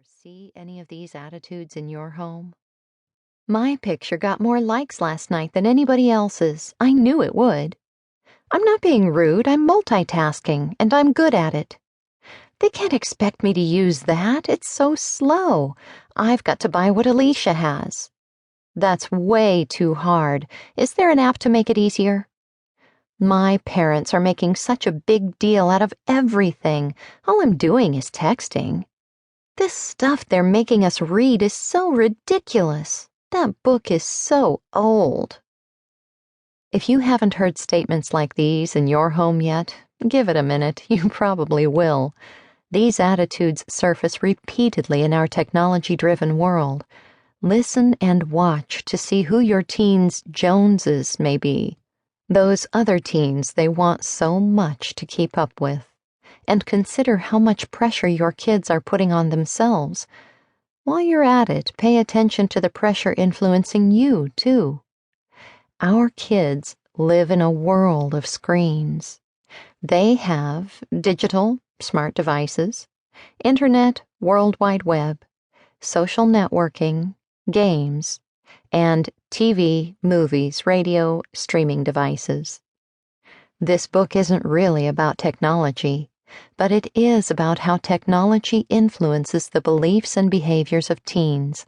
see any of these attitudes in your home? My picture got more likes last night than anybody else's. I knew it would. I'm not being rude, I'm multitasking, and I'm good at it. They can't expect me to use that, it's so slow. I've got to buy what Alicia has. That's way too hard. Is there an app to make it easier? My parents are making such a big deal out of everything. All I'm doing is texting. This stuff they're making us read is so ridiculous. That book is so old. If you haven't heard statements like these in your home yet, give it a minute. You probably will. These attitudes surface repeatedly in our technology-driven world. Listen and watch to see who your teen's Joneses may be. Those other teens they want so much to keep up with. And consider how much pressure your kids are putting on themselves. While you're at it, pay attention to the pressure influencing you, too. Our kids live in a world of screens. They have digital, smart devices, internet, World Wide Web, social networking, games, and TV, movies, radio, streaming devices. This book isn't really about technology, but it is about how technology influences the beliefs and behaviors of teens,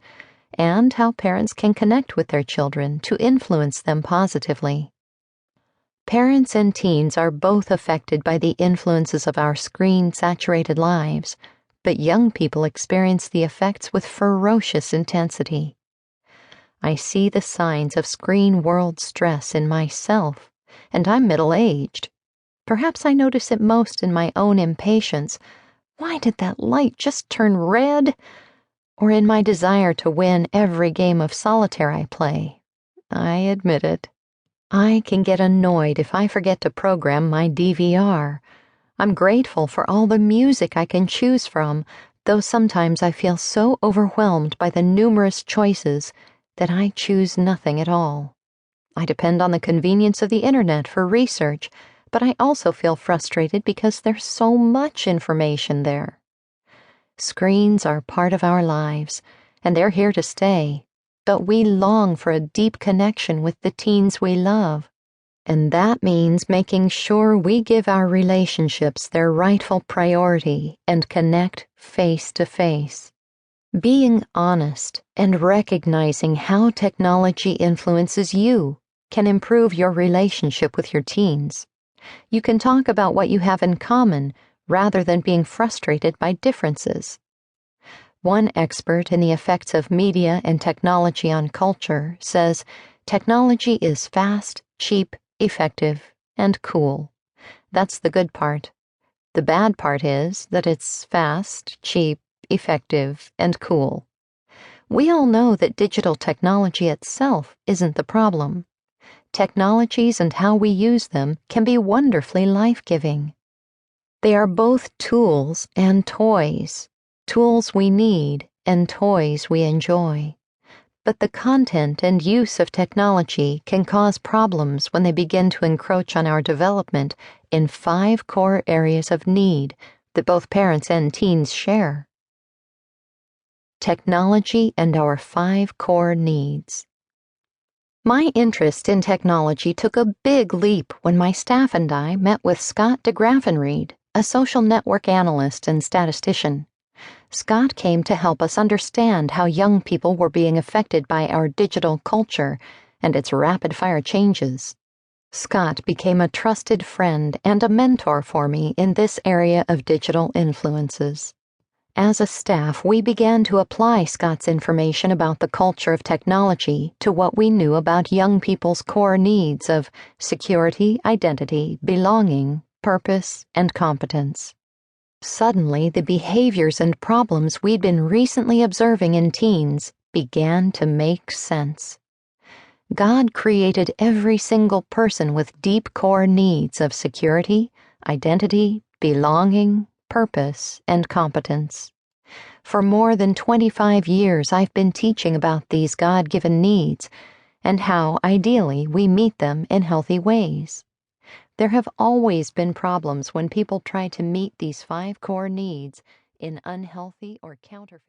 and how parents can connect with their children to influence them positively. Parents and teens are both affected by the influences of our screen-saturated lives, but young people experience the effects with ferocious intensity. I see the signs of screen world stress in myself, and I'm middle-aged. Perhaps I notice it most in my own impatience. Why did that light just turn red? Or in my desire to win every game of solitaire I play. I admit it. I can get annoyed if I forget to program my DVR. I'm grateful for all the music I can choose from, though sometimes I feel so overwhelmed by the numerous choices that I choose nothing at all. I depend on the convenience of the internet for research, but I also feel frustrated because there's so much information there. Screens are part of our lives, and they're here to stay, but we long for a deep connection with the teens we love, and that means making sure we give our relationships their rightful priority and connect face to face. Being honest and recognizing how technology influences you can improve your relationship with your teens. You can talk about what you have in common rather than being frustrated by differences. One expert in the effects of media and technology on culture says technology is fast, cheap, effective, and cool. That's the good part. The bad part is that it's fast, cheap, effective, and cool. We all know that digital technology itself isn't the problem. Technologies and how we use them can be wonderfully life-giving. They are both tools and toys, tools we need and toys we enjoy. But the content and use of technology can cause problems when they begin to encroach on our development in 5 core areas of need that both parents and teens share. Technology and our 5 core needs. My interest in technology took a big leap when my staff and I met with Scott DeGraffenreid, a social network analyst and statistician. Scott came to help us understand how young people were being affected by our digital culture and its rapid-fire changes. Scott became a trusted friend and a mentor for me in this area of digital influences. As a staff, we began to apply Scott's information about the culture of technology to what we knew about young people's core needs of security, identity, belonging, purpose, and competence. Suddenly, the behaviors and problems we'd been recently observing in teens began to make sense. God created every single person with deep core needs of security, identity, belonging, purpose, and competence. For more than 25 years, I've been teaching about these God-given needs and how, ideally, we meet them in healthy ways. There have always been problems when people try to meet these 5 core needs in unhealthy or counterfeit